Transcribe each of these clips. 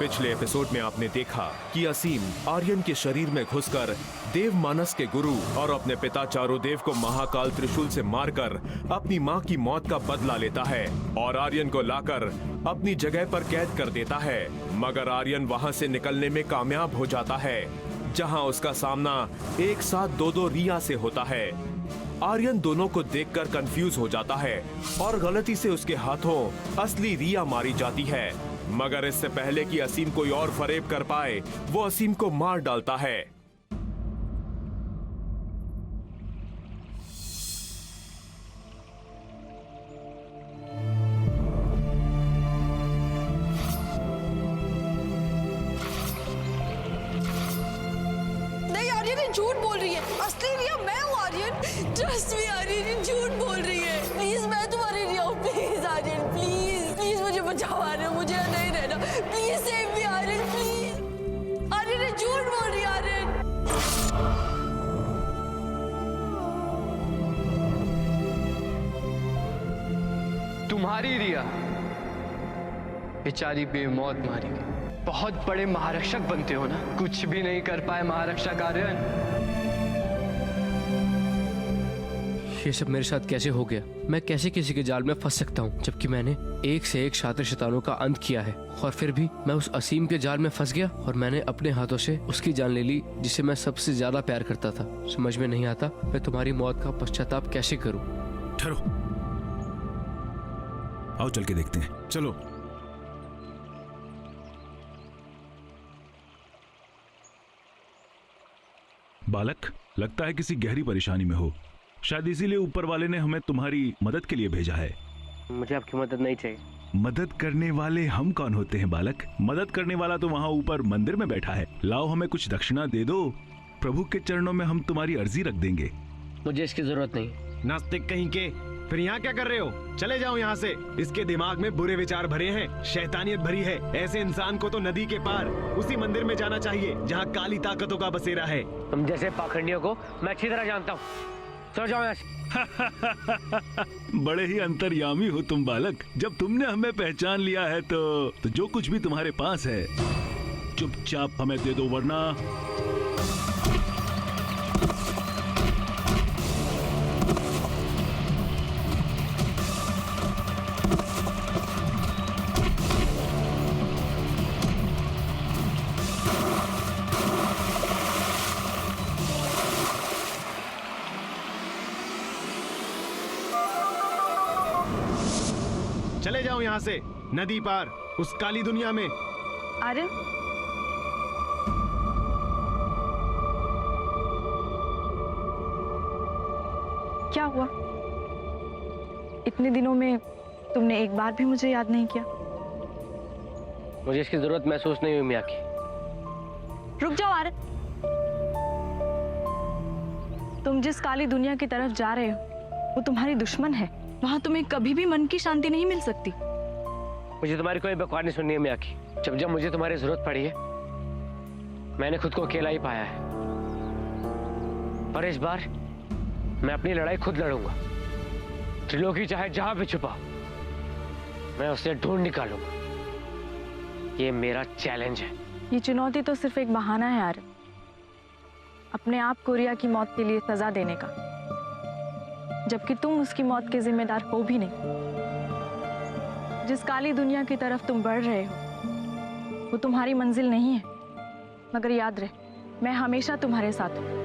पिछले एपिसोड में आपने देखा कि असीम आर्यन के शरीर में घुसकर देव मानस के गुरु और अपने पिता चारुदेव को महाकाल त्रिशूल से मारकर अपनी मां की मौत का बदला लेता है और आर्यन को लाकर अपनी जगह पर कैद कर देता है। मगर आर्यन वहां से निकलने में कामयाब हो जाता है, जहां उसका सामना एक साथ दो रिया से होता है। आर्यन दोनों को देखकर कंफ्यूज हो जाता है और गलती से उसके हाथों असली रिया मारी जाती है। मगर इससे पहले कि असीम कोई और फरेब कर पाए, वो असीम को मार डालता है। नहीं, आर्यन ये झूठ बोल रही है। असली रिया मैं हूँ आर्यन। ट्रस्ट मी आर्यन, ये झूठ बोल रही है। प्लीज मैं तुम्हारी रिया हूँ। प्लीज आर्यन, प्लीज प्लीज मुझे बचाओ आर्यन, मुझे नहीं रहना। Please save me Aryan, please. Aryan ये झूठ बोल रही है आर्यन। तुम्हारी रिया बेचारी बेमौत मारी गई। बहुत बड़े महारक्षक बनते हो ना, कुछ भी नहीं कर पाए महारक्षक आर्यन। ये सब मेरे साथ कैसे हो गया? मैं कैसे किसी के जाल में फंस सकता हूँ, जबकि मैंने एक से एक शातिर शैतानों का अंत किया है और फिर भी मैं उस असीम के जाल में फंस गया और मैंने अपने हाथों से उसकी जान ले ली जिसे मैं सबसे ज्यादा प्यार करता था। समझ में नहीं आता मैं तुम्हारी मौत का पश्चाताप कैसे करूँ। ठहरो, आओ चल के देखते हैं। चलो। बालक, लगता है किसी गहरी परेशानी में हो। शायद इसीलिए ऊपर वाले ने हमें तुम्हारी मदद के लिए भेजा है। मुझे आपकी मदद नहीं चाहिए। मदद करने वाले हम कौन होते हैं बालक? मदद करने वाला तो वहाँ ऊपर मंदिर में बैठा है। लाओ, हमें कुछ दक्षिणा दे दो। प्रभु के चरणों में हम तुम्हारी अर्जी रख देंगे। मुझे इसकी जरूरत नहीं। नास्तिक कहीं के, फिर यहाँ क्या कर रहे हो? चले जाओ यहाँ से। इसके दिमाग में बुरे विचार भरे हैं, शैतानियत भरी है। ऐसे इंसान को तो नदी के पार उसी मंदिर में जाना चाहिए जहाँ काली ताकतों का बसेरा है। तुम जैसे पाखंडियों को मैं अच्छी तरह जानता हूँ। चलो जाओ यहाँ से। बड़े ही अंतर्यामी हो तुम बालक। जब तुमने हमें पहचान लिया है तो जो कुछ भी तुम्हारे पास है चुपचाप हमें दे दो, वरना चले जाओ यहाँ से, नदी पार उस काली दुनिया में। आर्यन, क्या हुआ? इतने दिनों में तुमने एक बार भी मुझे याद नहीं किया। मुझे इसकी जरूरत महसूस नहीं हुई मियाँ की। रुक जाओ आर्यन। तुम जिस काली दुनिया की तरफ जा रहे हो वो तुम्हारी दुश्मन है। वहां तुम्हें कभी भी मन की शांति नहीं मिल सकती। मुझे तुम्हारी कोई बकवास नहीं सुननी है मियाँ की। जब मुझे तुम्हारी जरूरत पड़ी है मैंने खुद को अकेला ही पाया है, पर इस बार मैं अपनी लड़ाई खुद लड़ूंगा। त्रिलोकी चाहे जहां भी छुपा मैं उसे ढूंढ निकालूंगा। ये मेरा चैलेंज है। ये चुनौती तो सिर्फ एक बहाना है आर्यन, अपने आप को रिया की मौत के लिए सजा देने का, जबकि तुम उसकी मौत के जिम्मेदार हो भी नहीं। जिस काली दुनिया की तरफ तुम बढ़ रहे हो वो तुम्हारी मंजिल नहीं है, मगर याद रहे मैं हमेशा तुम्हारे साथ हूं।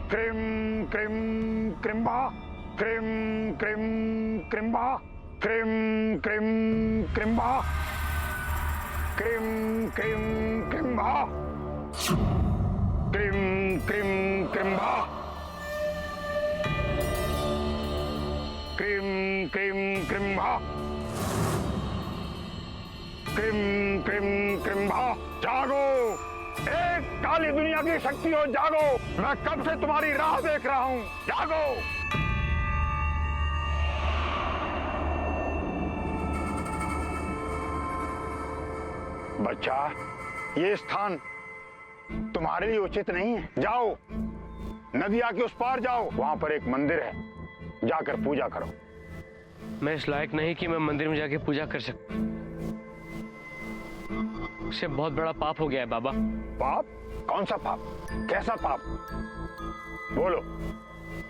क्रिम क्रिम क्रिम्बा, क्रिम क्रिम क्रिम्बा, क्रिम क्रिम क्रिम्बा, क्रिम क्रिम क्रिम्बा, क्रिम क्रिम क्रिम्बा, क्रिम क्रिम क्रिम्बा, क्रिम क्रिम क्रिम्बा। जागो, एक काली दुनिया की शक्ति हो, जागो। मैं कब से तुम्हारी राह देख रहा हूं, जागो। बच्चा, ये स्थान तुम्हारे लिए उचित नहीं है। जाओ, नदिया के उस पार जाओ, वहां पर एक मंदिर है, जाकर पूजा करो। मैं इस लायक नहीं कि मैं मंदिर में जाके पूजा कर सकूं। उससे बहुत बड़ा पाप हो गया है बाबा। पाप? कौन सा पाप? कैसा पाप? बोलो,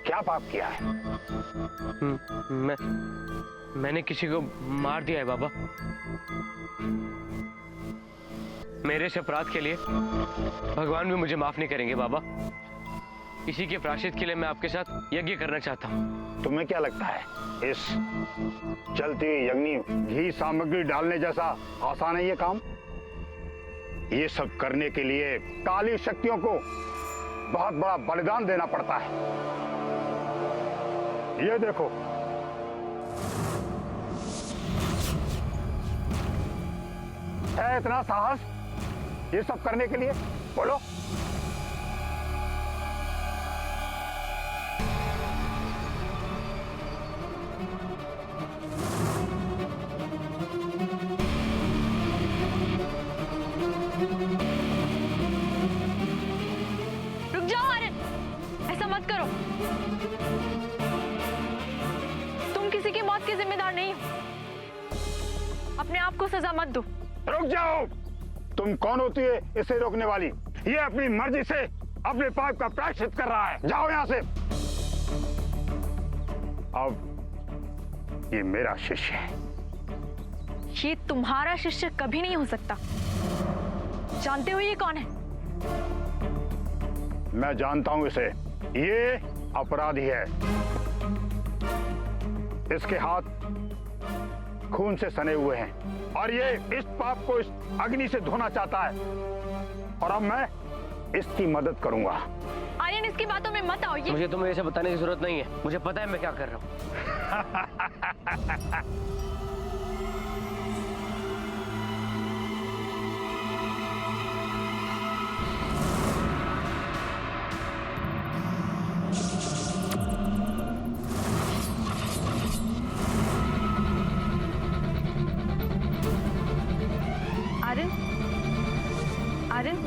क्या पाप किया है? मैंने किसी को मार दिया है बाबा। मेरे से अपराध के लिए भगवान भी मुझे माफ नहीं करेंगे बाबा। इसी के प्रायश्चित के लिए मैं आपके साथ यज्ञ करना चाहता हूँ। तुम्हें क्या लगता है इस चलती यज्ञ घी सामग्री डालने जैसा आसान है ये काम? ये सब करने के लिए काली शक्तियों को बहुत बड़ा बलिदान देना पड़ता है। ये देखो, है इतना साहस ये सब करने के लिए? बोलो। रुक जाओ आर्यन, ऐसा मत करो। तुम किसी की मौत के जिम्मेदार नहीं हो। अपने आप को सजा मत दो। रुक जाओ। तुम कौन होती है इसे रोकने वाली? ये अपनी मर्जी से अपने पाप का प्रायश्चित कर रहा है। जाओ यहां से। अब ये मेरा शिष्य है। ये तुम्हारा शिष्य कभी नहीं हो सकता। जानते हो ये कौन है? मैं जानता हूं इसे। ये अपराधी है। इसके हाथ खून से सने हुए हैं और ये इस पाप को इस अग्नि से धोना चाहता है और अब मैं इसकी मदद करूंगा। आर्यन, इसकी बातों में मत आओ। ये मुझे तुम्हें ऐसे बताने की जरूरत नहीं है। मुझे पता है मैं क्या कर रहा हूँ। आर्यन, आर्यन,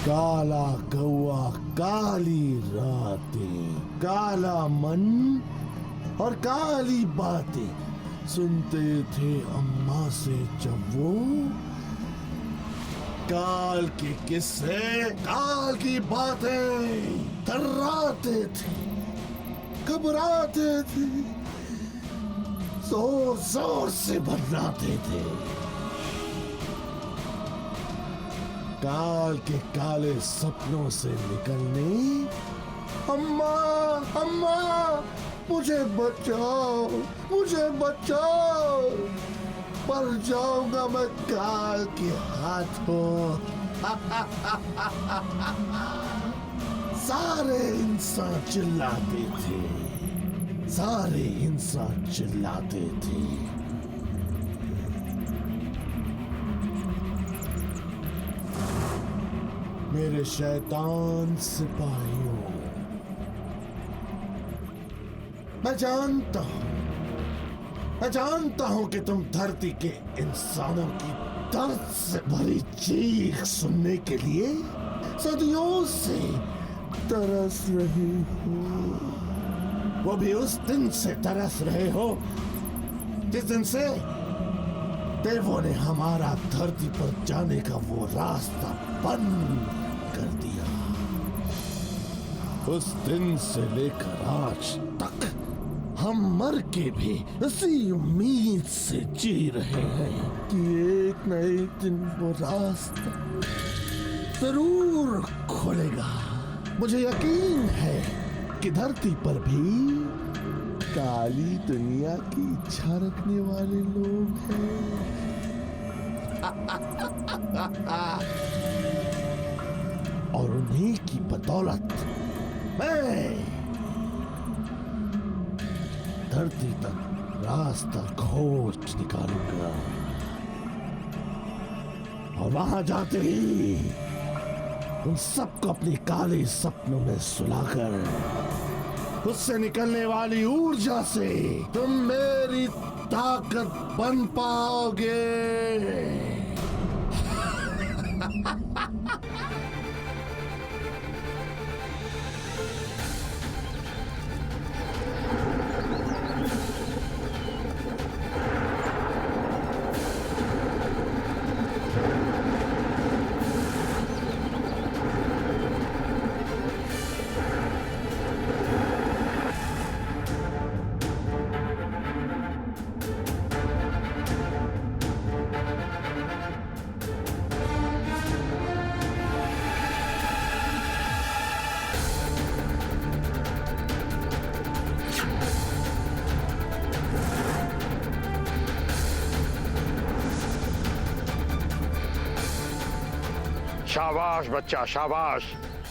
काला कौआ, काली रातें, काला मन और काली बातें सुनते थे अम्मा से जब वो काल के किस्से, काल की बातें थर्राते थे, घबराते थे, जोर जोर से बनाते थे। काल के काले सपनों से निकलने, अम्मा अम्मा मुझे बचाओ, मुझे बचाओ, मर जाऊंगा मैं काल के हाथों। सारे इंसान चिल्लाते थे, सारे इंसान चिल्लाते थे। मेरे शैतान सिपाहियों, मैं जानता हूं कि तुम धरती के इंसानों की दर्द से भरी चीख सुनने के लिए सदियों से तरस रहे हो। वो भी उस दिन से तरस रहे हो जिस दिन से देवों ने हमारा धरती पर जाने का वो रास्ता बंद कर दिया। उस दिन से लेकर आज तक हम मर के भी इसी उम्मीद से जी रहे हैं कि एक न एक दिन वो रास्ता जरूर खुलेगा। मुझे यकीन है कि धरती पर भी काली दुनिया की इच्छा रखने वाले लोग हैं। और उन्हीं की बदौलत मैं धरती तक रास्ता खोज निकालूंगा और वहां जाते ही उन सबको अपने काले सपनों में सुलाकर उससे निकलने वाली ऊर्जा से तुम मेरी ताकत बन पाओगे। शाबाश बच्चा शाबाश,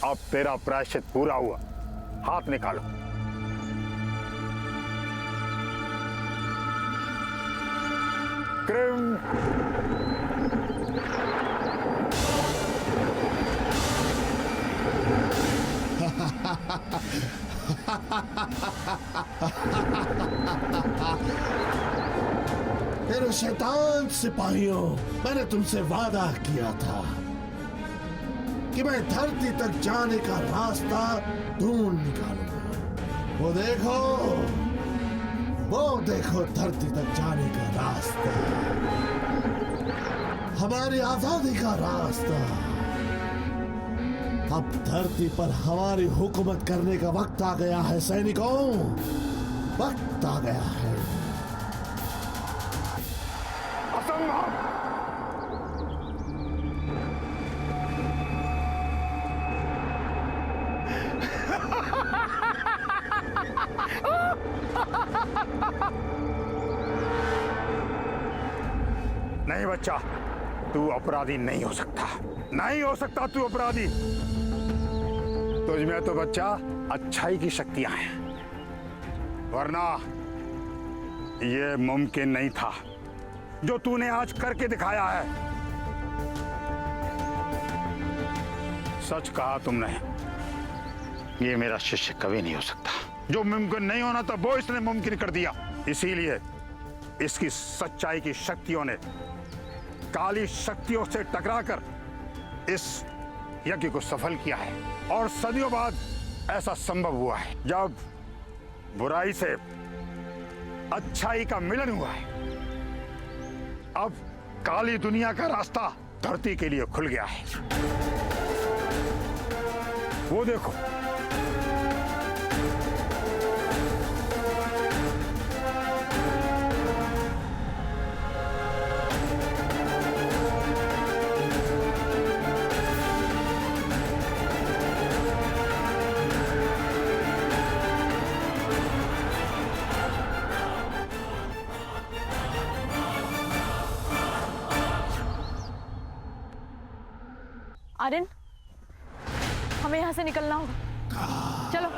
अब तेरा प्रायश्चित पूरा हुआ। हाथ निकालो। क्रिम मेरे शैतान सिपाहियों, मैंने तुमसे वादा किया था कि मैं धरती तक जाने का रास्ता ढूंढ निकालूंगा। वो देखो धरती तक जाने का रास्ता, हमारी आजादी का रास्ता। अब धरती पर हमारी हुकूमत करने का वक्त आ गया है सैनिकों, वक्त आ गया है। असंभव। नहीं बच्चा, तू अपराधी नहीं हो सकता, नहीं हो सकता तू अपराधी। तुझमें तो बच्चा अच्छाई की शक्तियां हैं, वरना ये मुमकिन नहीं था जो तूने आज करके दिखाया है। सच कहा तुमने, ये मेरा शिष्य कभी नहीं हो सकता। जो मुमकिन नहीं होना था वो इसने मुमकिन कर दिया। इसीलिए इसकी सच्चाई की शक्तियों ने काली शक्तियों से टकराकर इस यज्ञ को सफल किया है, और सदियों बाद ऐसा संभव हुआ है जब बुराई से अच्छाई का मिलन हुआ है। अब काली दुनिया का रास्ता धरती के लिए खुल गया है। वो देखो, आर्यन, हमें यहाँ से निकलना होगा। चलो।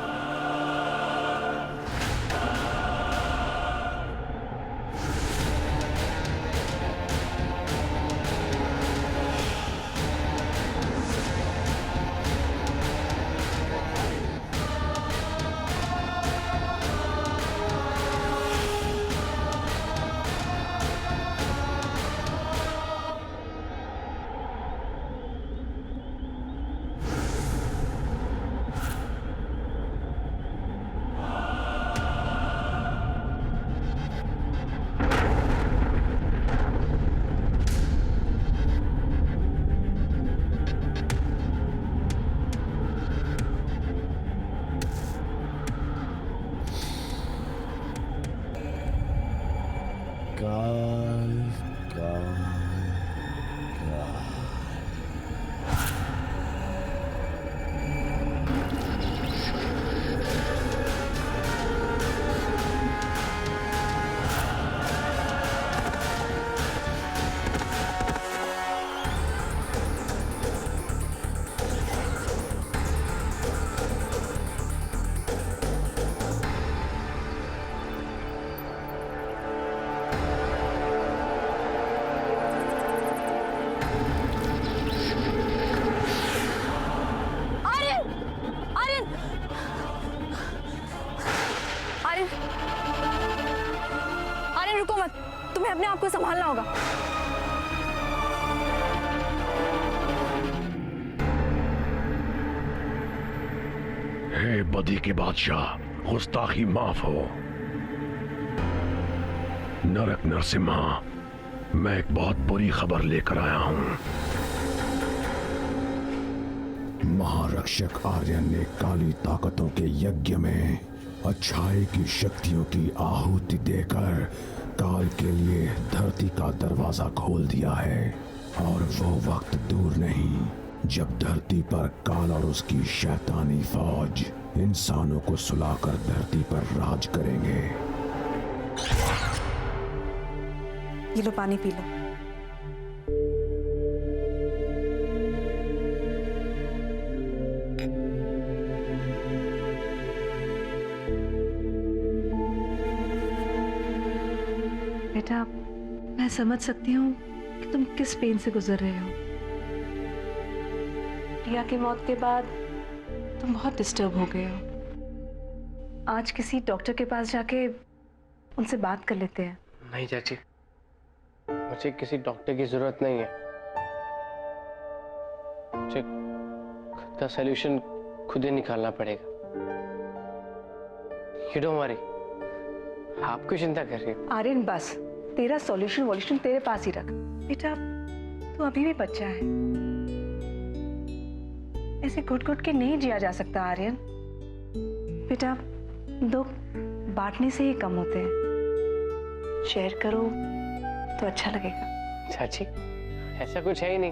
काल काल काल। आर्यन रुको मत, तुम्हें अपने आप को संभालना होगा। हे बदी के बादशाह, गुस्ताखी माफ हो। नरक नरसिम्हा, मैं एक बहुत बुरी खबर लेकर आया हूं। महारक्षक आर्यन ने काली ताकतों के यज्ञ में अच्छाई की शक्तियों की आहुति देकर काल के लिए धरती का दरवाजा खोल दिया है। और वो वक्त दूर नहीं जब धरती पर काल और उसकी शैतानी फौज इंसानों को सुलाकर धरती पर राज करेंगे। ये लो पानी पी लो। बेटा, मैं समझ सकती हूँ कि तुम किस पेन से गुजर रहे हो। प्रिया की मौत के बाद तुम बहुत डिस्टर्ब हो गए हो। आज किसी डॉक्टर के पास जाके उनसे बात कर लेते हैं। नहीं चाची, मुझे किसी डॉक्टर की जरूरत नहीं है। मुझे खुद का सलूशन खुद ही निकालना पड़ेगा। You don't worry, आप क्यों चिंता कर रही हो? आर्यन बस, तेरा सॉल्यूशन तेरे पास ही रख। बेटा, तू अभी भी बच्चा है, ऐसे घुट-घुट के नहीं जिया जा सकता आर्यन। बेटा, दुख बांटने से ही कम होते हैं। शेयर करो तो अच्छा लगेगा। चाची, ऐसा कुछ है ही नहीं,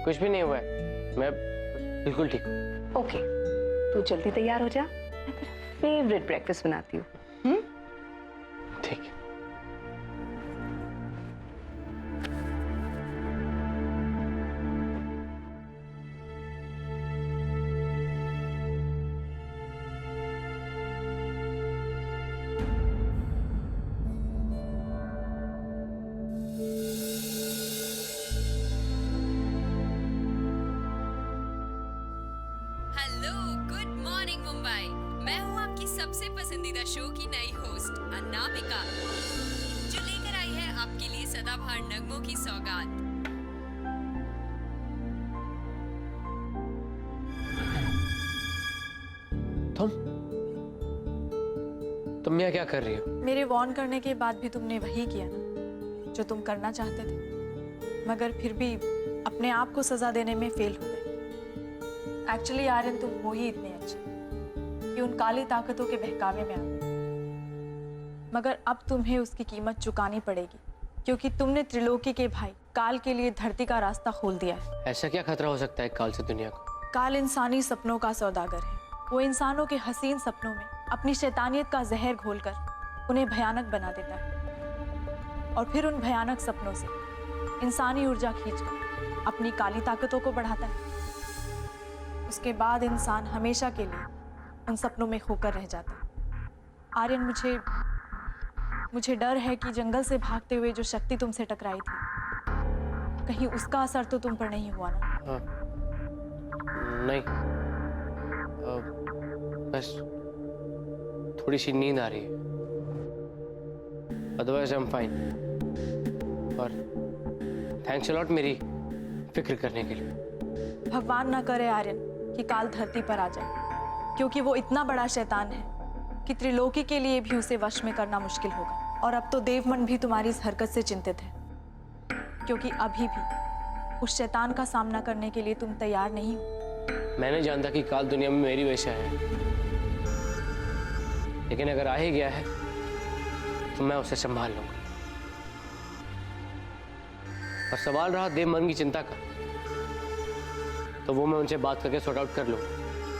कुछ भी नहीं हुआ है, मैं बिल्कुल ठीक हूँ। ओके, तू जल्दी तैयार हो जा, मैं तेरा फेवरेट ब्रेकफास्ट बनाती हूँ। ठीक है। Hello, good morning Mumbai. मैं हूँ आपकी सबसे पसंदीदा शो की नई होस्ट अनामिका, जो लेकर आई है आपके लिए सदाबहार नगमों की सौगात। तुम यहाँ क्या कर रही हो? मेरे वार्न करने के बाद भी तुमने वही किया ना जो तुम करना चाहते थे, मगर फिर भी अपने आप को सजा देने में फेल हो गए। एक्चुअली आर्यन, तुम हो ही इतने अच्छे कि उन काली ताकतों के बहकावे में आ गए, मगर अब तुम्हें उसकी कीमत चुकानी पड़ेगी, क्योंकि तुमने त्रिलोकी के भाई काल के लिए धरती का रास्ता खोल दिया है। ऐसा क्या खतरा हो सकता है काल से दुनिया को? काल इंसानी सपनों का सौदागर है। वो इंसानों के हसीन सपनों में अपनी शैतानियत का जहर घोलकर उन्हें भयानक बना देता है, और फिर उन भयानक सपनों से इंसानी ऊर्जा खींचकर अपनी काली ताकतों को बढ़ाता है। उसके बाद इंसान हमेशा के लिए उन सपनों में खोकर रह जाता है। आर्यन, मुझे डर है कि जंगल से भागते हुए जो शक्ति तुमसे टकराई थी, कहीं उसका असर तो तुम पर नहीं हुआ ना? नहीं, बस थोड़ी सी नींद आ रही है, अदरवाइज आई एम फाइन। और थैंक्स अ लॉट मेरी फिक्र करने के लिए। भगवान ना करे आर्यन कि काल धरती पर आ जाए, क्योंकि वो इतना बड़ा शैतान है कि त्रिलोकी के लिए भी उसे वश में करना मुश्किल होगा। और अब तो देवमन भी तुम्हारी इस हरकत से चिंतित है, क्योंकि अभी भी उस शैतान का सामना करने के लिए तुम तैयार नहीं हो। मैं नहीं जानता कि काल दुनिया में मेरी वजह से है, लेकिन अगर आ ही गया है तो मैं उसे संभाल लूंगा। और सवाल रहा देवमन की चिंता का, तो वो मैं उनसे बात करके सॉर्ट आउट कर लूँ।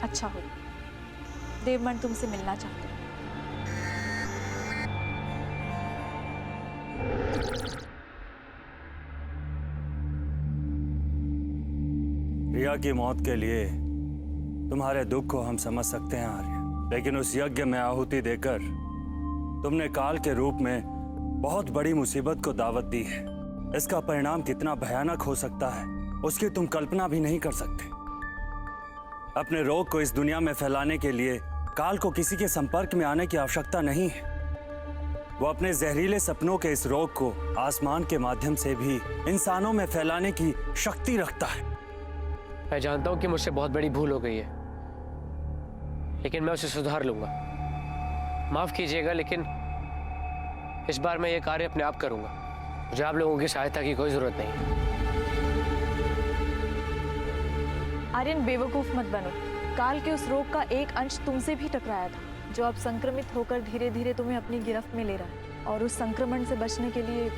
अच्छा हो, देवमन तुमसे मिलना चाहते हैं। रिया की मौत के लिए तुम्हारे दुख को हम समझ सकते हैं आर्य, लेकिन उस यज्ञ में आहुति देकर तुमने काल के रूप में बहुत बड़ी मुसीबत को दावत दी है। इसका परिणाम कितना भयानक हो सकता है उसकी तुम कल्पना भी नहीं कर सकते। अपने रोग को इस दुनिया में फैलाने के लिए काल को किसी के संपर्क में आने की आवश्यकता नहीं है। वो अपने जहरीले सपनों के इस रोग को आसमान के माध्यम से भी इंसानों में फैलाने की शक्ति रखता है। मैं जानता हूं कि मुझसे बहुत बड़ी भूल हो गई है, लेकिन मैं उसे सुधार लूंगा। माफ कीजिएगा, लेकिन इस बार मैं ये कार्य अपने आप करूंगा। मुझे आप लोगों की सहायता की कोई जरूरत नहीं। आर्यन, बेवकूफ मत बनो। काल के उस रोग का एक अंश तुमसे भी टकराया था, जो अब संक्रमित होकर धीरे धीरे तुम्हें अपनी गिरफ्त में ले रहा है, और उस संक्रमण से बचने के लिए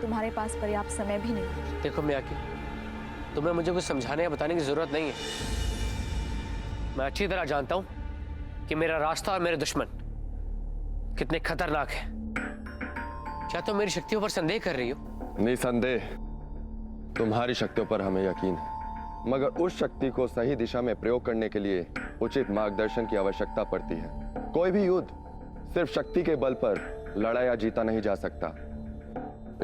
तुम्हारे पास पर्याप्त समय भी नहीं है। देखो मियाकी, तुम्हें मुझे कुछ समझाने या बताने की जरूरत नहीं है। मैं अच्छी तरह जानता हूं कि मेरा रास्ता और मेरे दुश्मन कितने खतरनाक है। क्या तुम मेरी शक्तियों पर संदेह कर रही हो? निसंदेह तुम्हारी शक्तियों पर हमें यकीन है, मगर उस शक्ति को सही दिशा में प्रयोग करने के लिए उचित मार्गदर्शन की आवश्यकता पड़ती है। कोई भी युद्ध सिर्फ शक्ति के बल पर लड़ा या जीता नहीं जा सकता।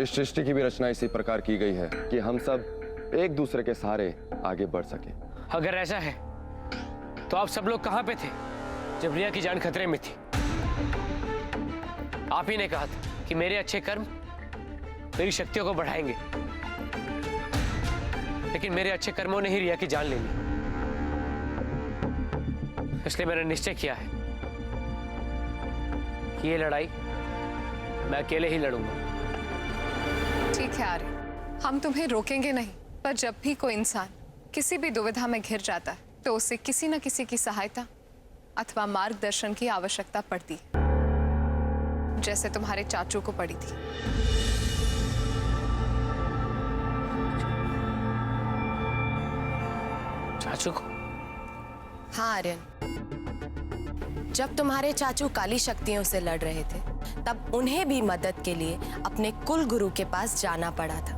इस सृष्टि की भी रचना इसी प्रकार की गई है कि हम सब एक दूसरे के सहारे आगे बढ़ सके। अगर ऐसा है तो आप सब लोग कहां पे थे जब रिया की जान खतरे में थी? आप ही ने कहा था कि मेरे अच्छे कर्म मेरी शक्तियों को बढ़ाएंगे, लेकिन मेरे अच्छे कर्मों ने ही रिया की जान ले ली। इसलिए मैंने निश्चय किया है कि ये लड़ाई मैं अकेले ही लड़ूंगा। ठीक है आर्य, हम तुम्हें रोकेंगे नहीं, पर जब भी कोई इंसान किसी भी दुविधा में घिर जाता है तो उसे किसी न किसी की सहायता अथवा मार्गदर्शन की आवश्यकता पड़ती है, जैसे तुम्हारे चाचू को पड़ी थी। चाचू को? हाँ आर्यन, जब तुम्हारे चाचू काली शक्तियों से लड़ रहे थे तब उन्हें भी मदद के लिए अपने कुल गुरु के पास जाना पड़ा था।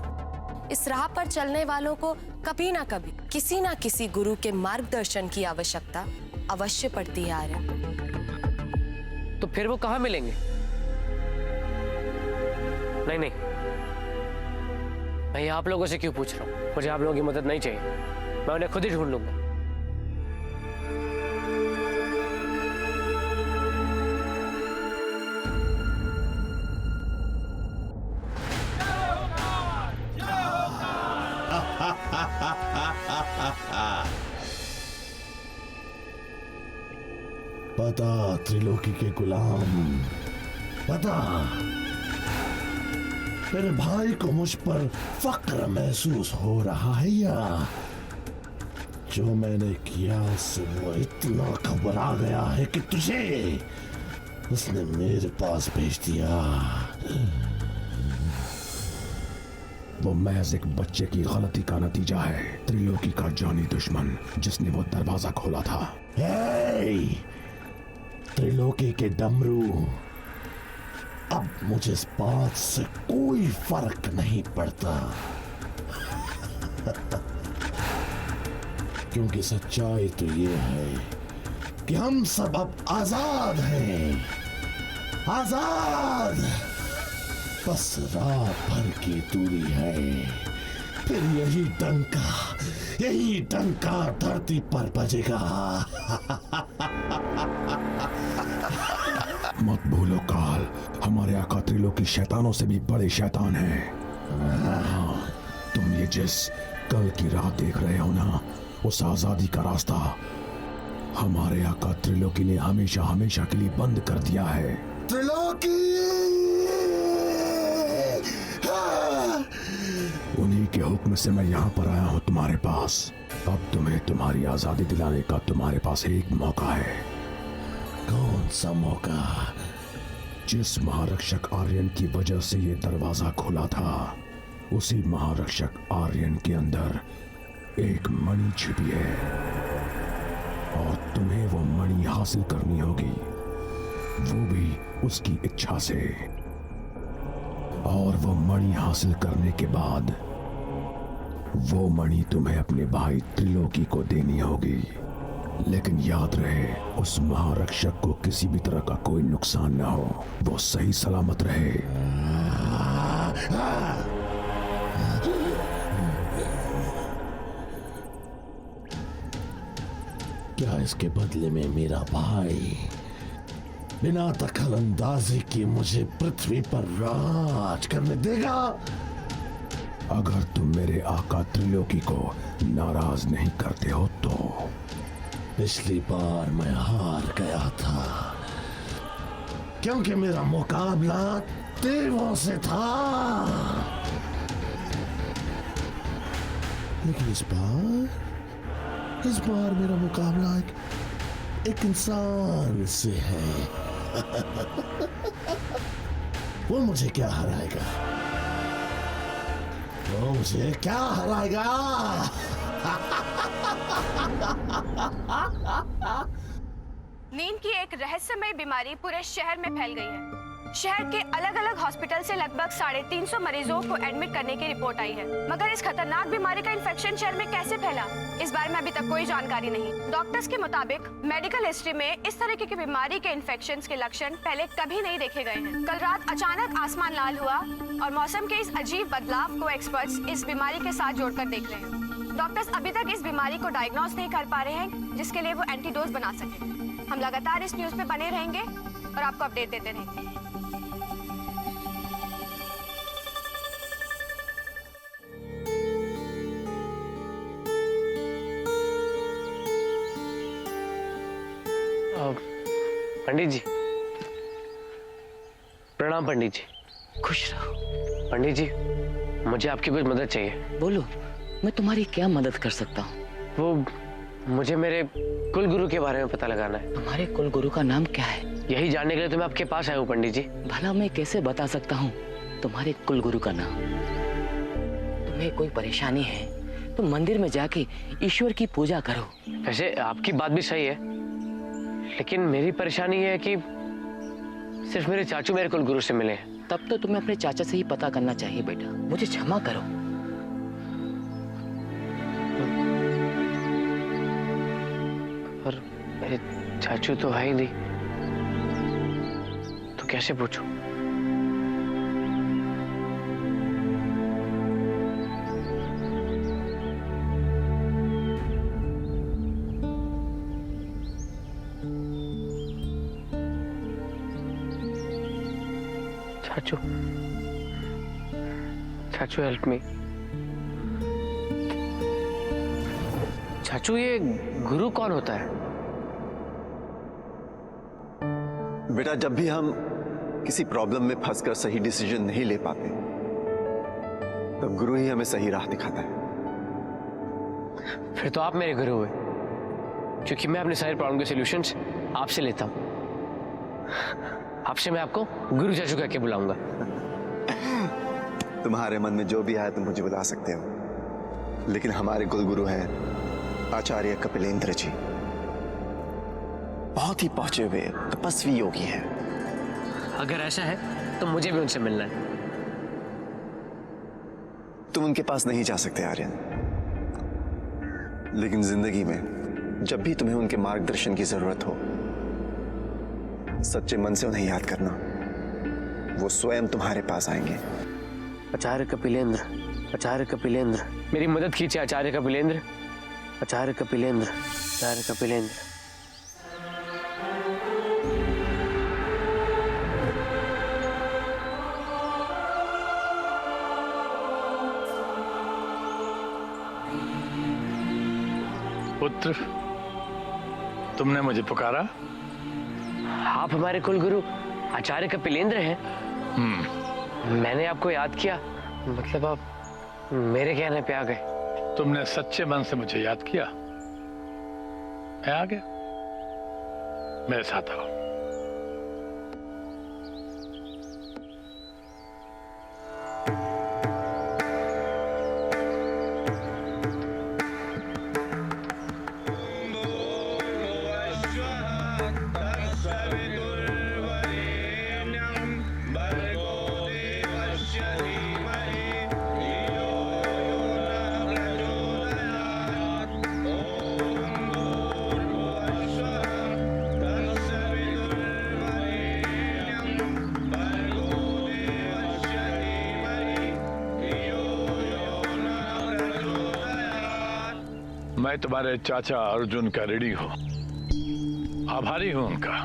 इस राह पर चलने वालों को कभी ना कभी किसी ना किसी गुरु के मार्गदर्शन की आवश्यकता अवश्य पड़ती है आर्यन। तो फिर वो कहां मिलेंगे? नहीं, मैं ये आप लोगों से क्यों पूछ रहा हूं? मुझे आप लोगों की मदद नहीं चाहिए, मैं उन्हें खुद ही ढूंढ लूंगा। पता त्रिलोकी के गुलाम, पता मेरे भाई को मुझ पर फक्र महसूस हो रहा है, या जो मैंने किया उससे वो इतना घबरा गया है कि तुझे उसने मेरे पास भेज दिया। वो महज एक बच्चे की गलती का नतीजा है, त्रिलोकी का जानी दुश्मन जिसने वो दरवाजा खोला था। त्रिलोकी के डमरू, अब मुझे इस बात से कोई फर्क नहीं पड़ता, क्योंकि सच्चाई तो ये है कि हम सब अब आजाद हैं, आजाद। बस रात भर की दूरी है, फिर यही डंका धरती पर बजेगा। मत भूलो काल हमारे आका त्रिलोकी शैतानों से भी बड़े शैतान हैं। तुम ये जिस कल की राह देख रहे हो ना, उस आजादी का रास्ता हमारे आका त्रिलोकी ने हमेशा हमेशा के लिए बंद कर दिया है। त्रिलोकी! उन्हीं के हुक्म से मैं यहाँ पर आया हूँ तुम्हारे पास। अब तुम्हें तुम्हारी आजादी दिलाने का तुम्हारे पास एक मौका है। कौन सा मौका? जिस महारक्षक आर्यन की वजह से ये दरवाजा खुला था, उसी महारक्षक आर्यन के अंदर एक मणि छिपी है और तुम्हें वो मणि हासिल करनी होगी, वो भी उसकी इच्छा से। और वो मणि हासिल करने के बाद वो मणि तुम्हें अपने भाई त्रिलोकी को देनी होगी। लेकिन याद रहे, उस महारक्षक को किसी भी तरह का कोई नुकसान ना हो, वो सही सलामत रहे। क्या इसके बदले में मेरा भाई बिना दखल अंदाजी के मुझे पृथ्वी पर राज करने देगा? अगर तुम मेरे आका त्रिलोकी को नाराज नहीं करते हो तो। पिछली बार मैं हार गया था क्योंकि मेरा मुकाबला देवों से था, लेकिन इस बार मेरा मुकाबला एक इंसान से है। वो मुझे क्या हराएगा? वो मुझे क्या हराएगा? नींद की एक रहस्यमय बीमारी पूरे शहर में फैल गई है। शहर के अलग अलग हॉस्पिटल से लगभग 350 मरीजों को एडमिट करने की रिपोर्ट आई है, मगर इस खतरनाक बीमारी का इन्फेक्शन शहर में कैसे फैला, इस बारे में अभी तक कोई जानकारी नहीं। डॉक्टर्स के मुताबिक मेडिकल हिस्ट्री में इस तरह की बीमारी के इन्फेक्शन के लक्षण पहले कभी नहीं देखे गए हैं। कल रात अचानक आसमान लाल हुआ और मौसम के इस अजीब बदलाव को एक्सपर्ट्स इस बीमारी के साथ जोड़कर देख रहे हैं। डॉक्टर्स अभी तक इस बीमारी को डायग्नोज नहीं कर पा रहे हैं, जिसके लिए वो एंटीडोज बना सके। हम लगातार इस न्यूज पे बने रहेंगे और आपको अपडेट देते रहेंगे। पंडित जी प्रणाम। पंडित जी खुश रहो। पंडित जी मुझे आपकी कुछ मदद चाहिए। बोलो, मैं तुम्हारी क्या मदद कर सकता हूँ? वो मुझे मेरे कुल गुरु के बारे में पता लगाना है। तुम्हारे कुल गुरु का नाम क्या है? यही जानने के लिए तो मैं आपके पास आया हूँ पंडित जी। भला मैं कैसे बता सकता हूँ तुम्हारे कुल गुरु का नाम? तुम्हें कोई परेशानी है तो मंदिर में जाके ईश्वर की पूजा करो। वैसे आपकी बात भी सही है, लेकिन मेरी परेशानी है कि सिर्फ मेरे चाचू मेरे कुल गुरु से मिले हैं। तब तो तुम्हें अपने चाचा से ही पता करना चाहिए बेटा। मुझे क्षमा करो। और मेरे चाचू तो है ही नहीं, तो कैसे पूछूं? चाचू, चाचू हेल्प मी। चाचू ये गुरु कौन होता है? बेटा, जब भी हम किसी प्रॉब्लम में फंसकर सही डिसीजन नहीं ले पाते, तब गुरु ही हमें सही राह दिखाता है। फिर तो आप मेरे गुरु हुए, क्योंकि मैं अपने सारे प्रॉब्लम के सॉल्यूशंस आपसे लेता हूं। आपसे मैं आपको गुरु चाचू कह के बुलाऊंगा। तुम्हारे मन में जो भी आए तुम मुझे बुला सकते हो, लेकिन हमारे कुल गुरु हैं आचार्य कपिलेंद्र जी। बहुत ही पहुंचे हुए तपस्वी योगी हैं। अगर ऐसा है तो मुझे भी उनसे मिलना है। तुम उनके पास नहीं जा सकते आर्यन, लेकिन जिंदगी में जब भी तुम्हें उनके मार्गदर्शन की जरूरत हो, सच्चे मन से उन्हें याद करना। वो स्वयं तुम्हारे पास आएंगे। आचार्य कपिलेंद्र, आचार्य कपिलेंद्र, मेरी मदद कीजिए आचार्य कपिलेंद्र, आचार्य कपिलेंद्र, आचार्य कपिलेंद्र। पुत्र, तुमने मुझे पुकारा? आप हमारे कुल गुरु आचार्य कपिलेंद्र हैं। मैंने आपको याद किया, मतलब आप मेरे कहने पे आ गए। तुमने सच्चे मन से मुझे याद किया, मैं आ गया। मेरे साथ आओ। मैं तुम्हारे चाचा अर्जुन का ऋणी हूं, आभारी हूं उनका।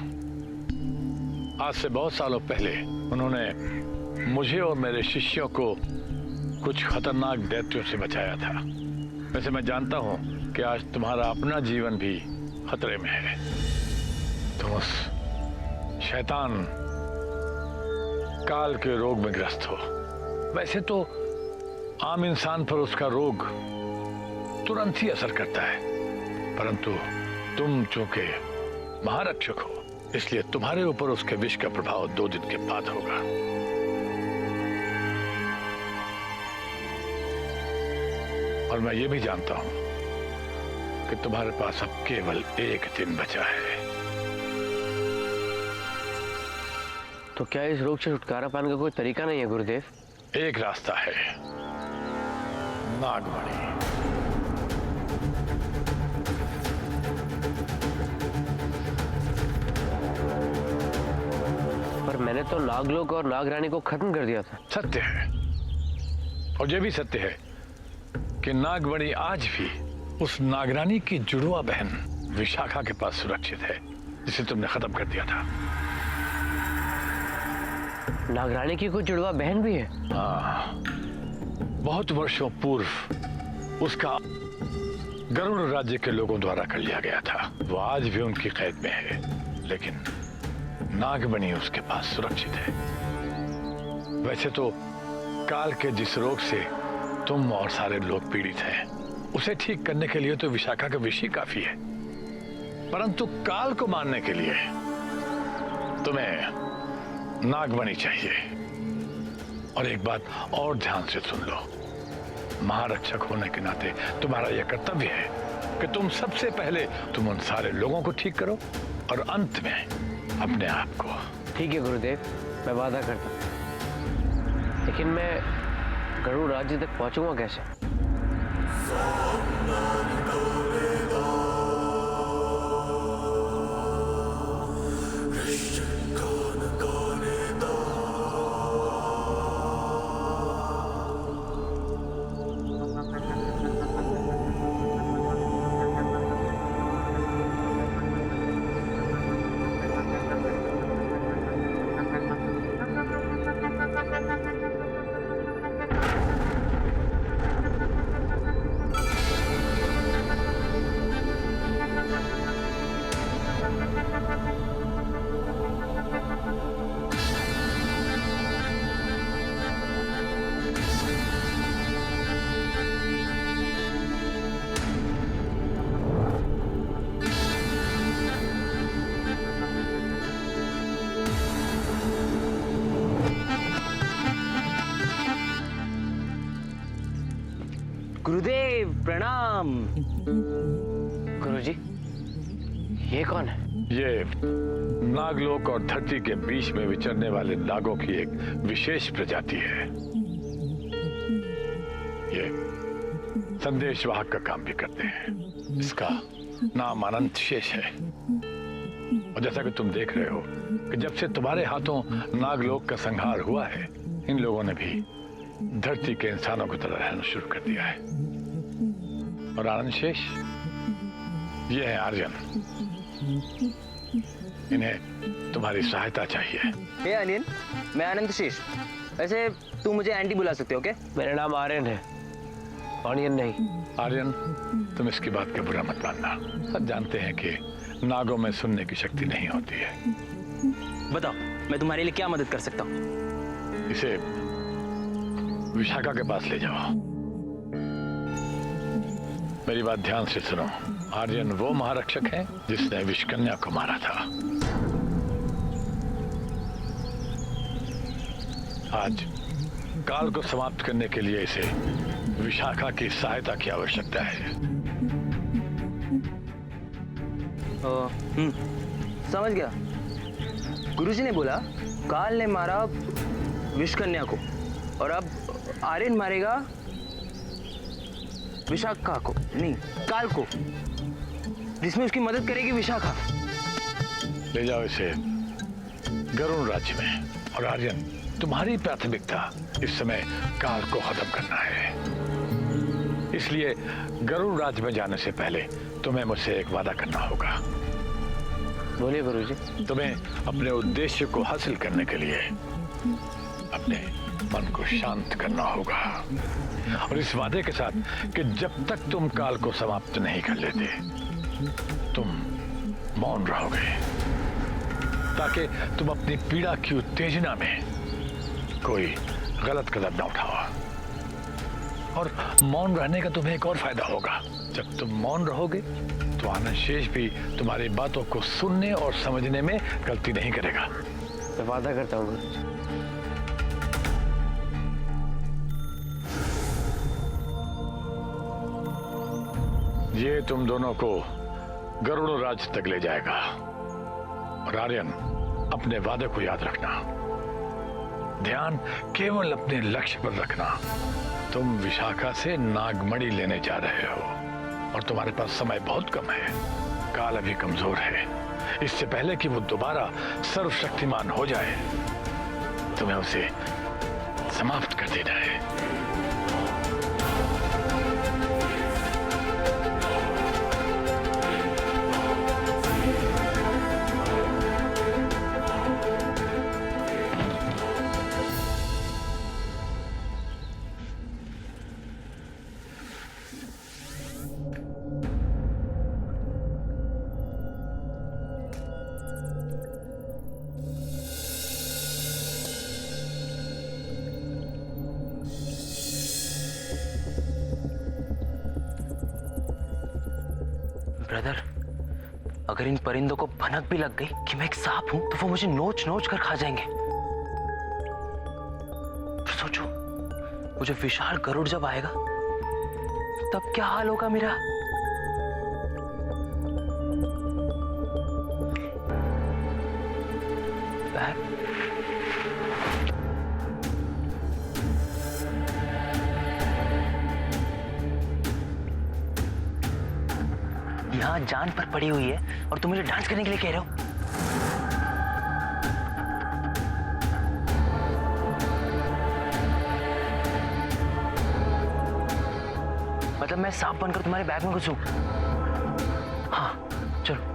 आज से बहुत सालों पहले उन्होंने मुझे और मेरे शिष्यों को कुछ खतरनाक दैत्यों से बचाया था। वैसे मैं जानता हूं कि आज तुम्हारा अपना जीवन भी खतरे में है। तुम उस शैतान काल के रोग में ग्रस्त हो। वैसे तो आम इंसान पर उसका रोग तुरंत ही असर करता है, परंतु तुम चूंकि महारक्षक हो, इसलिए तुम्हारे ऊपर उसके विष का प्रभाव 2 दिन के बाद होगा। और मैं ये भी जानता हूं कि तुम्हारे पास अब केवल 1 दिन बचा है। तो क्या इस रोग से छुटकारा पाने का कोई तरीका नहीं है गुरुदेव? एक रास्ता है, नागमणि। पर मैंने तो नागलोक और नागरानी को खत्म कर दिया था। सत्य है, और यह भी सत्य है कि नागमणि आज भी उस नागरानी की जुड़वा बहन विशाखा के पास सुरक्षित है, जिसे तुमने खत्म कर दिया था। नागरानी की कोई जुड़वा बहन भी है? हाँ, बहुत वर्षों पूर्व उसका गरुड़ राज्य के लोगों द्वारा कर लिया गया था। वो आज भी उनकी कैद में है, लेकिन नागमणि उसके पास सुरक्षित है। वैसे तो काल के जिस रोग से तुम और सारे लोग पीड़ित हैं, उसे ठीक करने के लिए तो विशाखा का विष ही काफी है, परंतु काल को मारने के लिए तुम्हें नागमणि चाहिए। और एक बात और ध्यान से सुन लो, महारक्षक होने के नाते तुम्हारा यह कर्तव्य है कि तुम सबसे पहले तुम उन सारे लोगों को ठीक करो और अंत में अपने आप को। ठीक है गुरुदेव, मैं वादा करता हूं, लेकिन मैं गरुड़ राज्य तक पहुंचूंगा कैसे? गुरुदेव प्रणाम। गुरुजी, ये कौन है? ये नागलोक और धरती के बीच में विचरने वाले नागों की एक विशेष प्रजाति है। ये संदेशवाहक का काम भी करते हैं। इसका नाम अनंत शेष है। और जैसा कि तुम देख रहे हो कि जब से तुम्हारे हाथों नागलोक का संहार हुआ है, इन लोगों ने भी धरती के इंसानों की तरह रहना शुरू कर दिया है। और आनंद शेष, ये है आर्यन। इन्हें तुम्हारी सहायता चाहिए। हे आर्यन, मैं आनंद शेष। वैसे तू मुझे आंटी बुला सकते हो क्या? मेरा नाम आर्यन है, आर्यन नहीं। आर्यन, तुम इसकी बात का बुरा मत मानना। सब जानते हैं कि नागों में सुनने की शक्ति नहीं होती है। बताओ, मैं तुम्हारे लिए क्या मदद कर सकता हूँ? इसे विशाखा के पास ले जाओ। मेरी बात ध्यान से सुनो। आर्यन वो महारक्षक है जिसने विषकन्या को मारा था। आज काल को समाप्त करने के लिए इसे विशाखा की सहायता की आवश्यकता है। समझ गया। गुरुजी ने बोला काल ने मारा विषकन्या को और अब आर्यन मारेगा विशाखा को, नहीं काल को, जिसमें उसकी मदद करेगी विशाखा। ले जाओ इसे गरुड़ राज्य में। और आर्यन, तुम्हारी प्राथमिकता इस समय काल को खत्म करना है। इसलिए गरुड़ राज्य में जाने से पहले तुम्हें मुझसे एक वादा करना होगा। बोलिए गुरुजी। तुम्हें अपने उद्देश्य को हासिल करने के लिए अपने मन को शांत करना होगा, और इस वादे के साथ कि जब तक तुम काल को समाप्त नहीं कर लेते तुम मौन रहोगे, ताकि तुम अपनी पीड़ा की उत्तेजना में कोई गलत कदम न उठाओ। और मौन रहने का तुम्हें एक और फायदा होगा, जब तुम मौन रहोगे तो आनंद शेष भी तुम्हारी बातों को सुनने और समझने में गलती नहीं करेगा। मैं वादा करता हूँ गुरुजी। ये तुम दोनों को गरुड़ राज्य तक ले जाएगा, और आर्यन अपने वादे को याद रखना, ध्यान केवल अपने लक्ष्य पर रखना। तुम विशाखा से नागमणि लेने जा रहे हो और तुम्हारे पास समय बहुत कम है, काल अभी कमजोर है। इससे पहले कि वो दोबारा सर्वशक्तिमान हो जाए तुम्हें उसे समाप्त कर देना है। ब्रदर, अगर इन परिंदों को भनक भी लग गई कि मैं एक सांप हूं तो वो मुझे नोच नोच कर खा जाएंगे। फिर सोचो, वो जो विशाल गरुड़ जब आएगा तब क्या हाल होगा मेरा। यहाँ जान पर पड़ी हुई है और तुम मुझे डांस करने के लिए कह रहे हो। मतलब मैं सांप बनकर तुम्हारे बैग में घुसूं? हाँ चलो।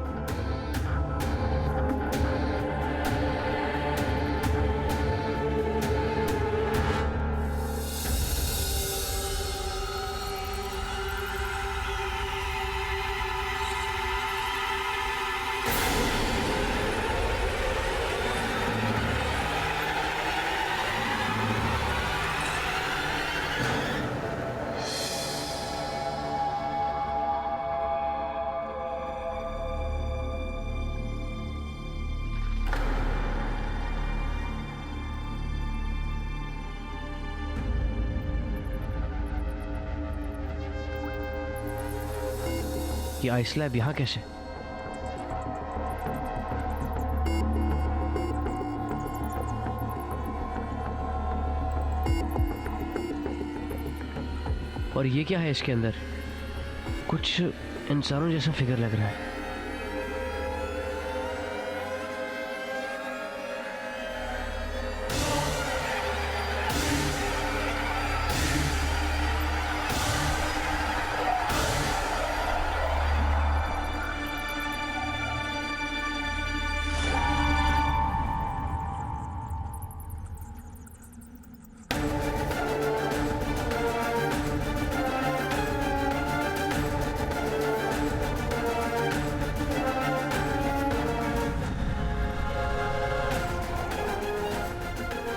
ये आइस लैब यहाँ कैसे? और ये क्या है इसके अंदर? कुछ इंसानों जैसा फिगर लग रहा है।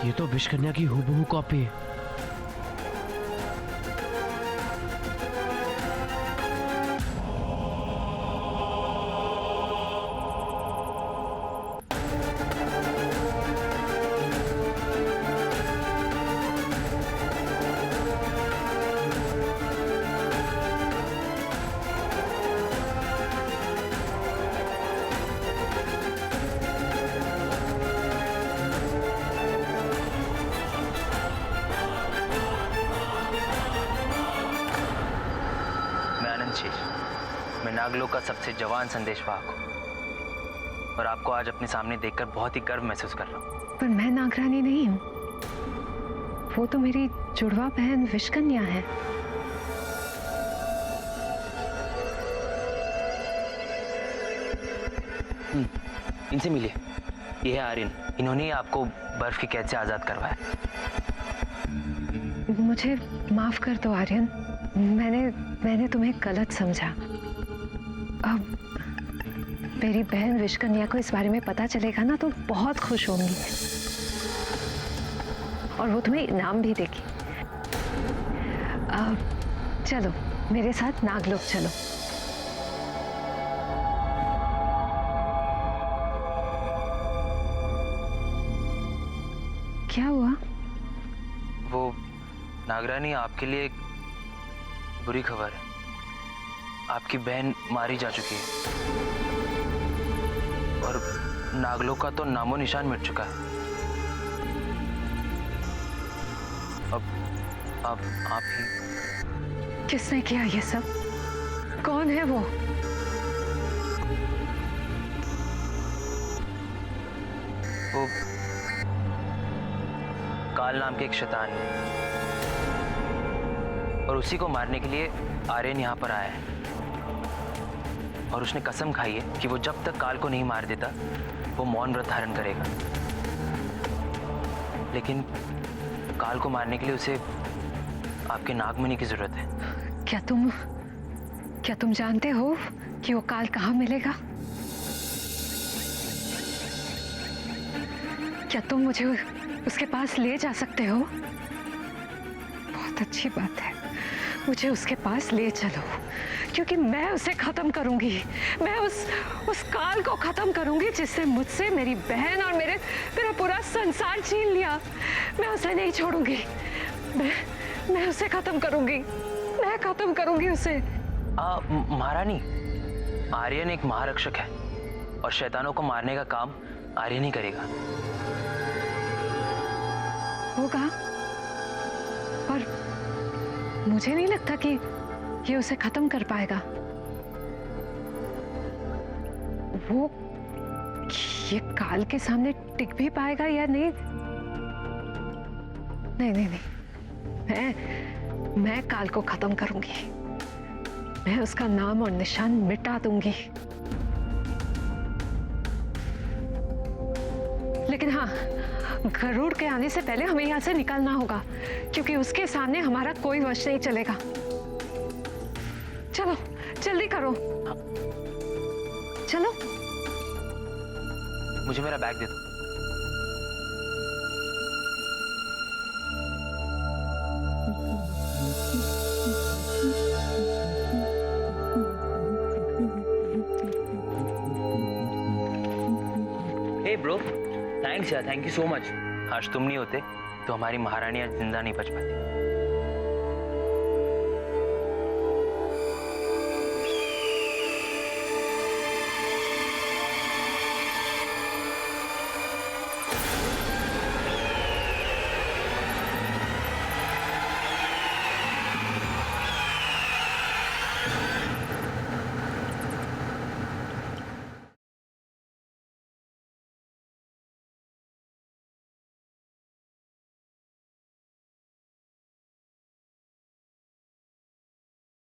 ये तो विषकन्या की हूबहू कॉपी है। मैं नागलोक का सबसे जवान संदेशवाहक हूँ और आपको आज अपने सामने देखकर बहुत ही गर्व महसूस कर रहा हूँ। पर मैं नागरानी नहीं हूँ, वो तो मेरी जुड़वा बहन विषकन्या है। इनसे मिलिए। ये है आर्यन, इन्होंने ही आपको बर्फ की कैद से आजाद करवाया। मुझे माफ कर दो आर्यन, मैंने तुम्हें गलत समझा। अब मेरी बहन विश्वकन्या को इस बारे में पता चलेगा ना तो बहुत खुश होंगी और वो तुम्हें इनाम भी देगी। चलो मेरे साथ नागलोक चलो। क्या हुआ? वो नागरानी, आपके लिए एक बुरी खबर है। आपकी बहन मारी जा चुकी है और नागलोक का तो नामो निशान मिट चुका है। अब आप ही। किसने किया ये सब? कौन है वो? वो काल नाम के एक शैतान है और उसी को मारने के लिए आर्यन यहाँ पर आया है और उसने कसम खाई है कि वो जब तक काल को नहीं मार देता वो मौन व्रत धारण करेगा। लेकिन काल को मारने के लिए उसे आपके नागमणि की जरूरत है। क्या तुम जानते हो कि वो काल कहाँ मिलेगा? क्या तुम मुझे उसके पास ले जा सकते हो? बहुत अच्छी बात है, मुझे उसके पास ले चलो क्योंकि मैं उसे खत्म करूंगी। मैं उस काल को खत्म करूंगी जिसने मुझसे, मेरी बहन और मेरा पूरा संसार छीन लिया। मैं उसे नहीं छोड़ूंगी। मैं उसे खत्म करूंगी। मैं खत्म करूंगी उसे। महारानी, आर्यन एक महारक्षक है और शैतानों को मारने का काम आर्यन ही करेगा। होगा, पर मुझे नहीं लगता कि ये उसे खत्म कर पाएगा। वो ये काल के सामने टिक भी पाएगा या नहीं? नहीं, मैं काल को खत्म करूंगी। मैं उसका नाम और निशान मिटा दूंगी। लेकिन हाँ, गरुड़ के आने से पहले हमें यहाँ से निकलना होगा क्योंकि उसके सामने हमारा कोई वश नहीं चलेगा। चलो जल्दी करो। चलो। मुझे मेरा बैग दे दो। हे ब्रो, थैंक्स यार, थैंक यू सो मच। आज तुम नहीं होते तो हमारी महारानी आज जिंदा नहीं बच पाती।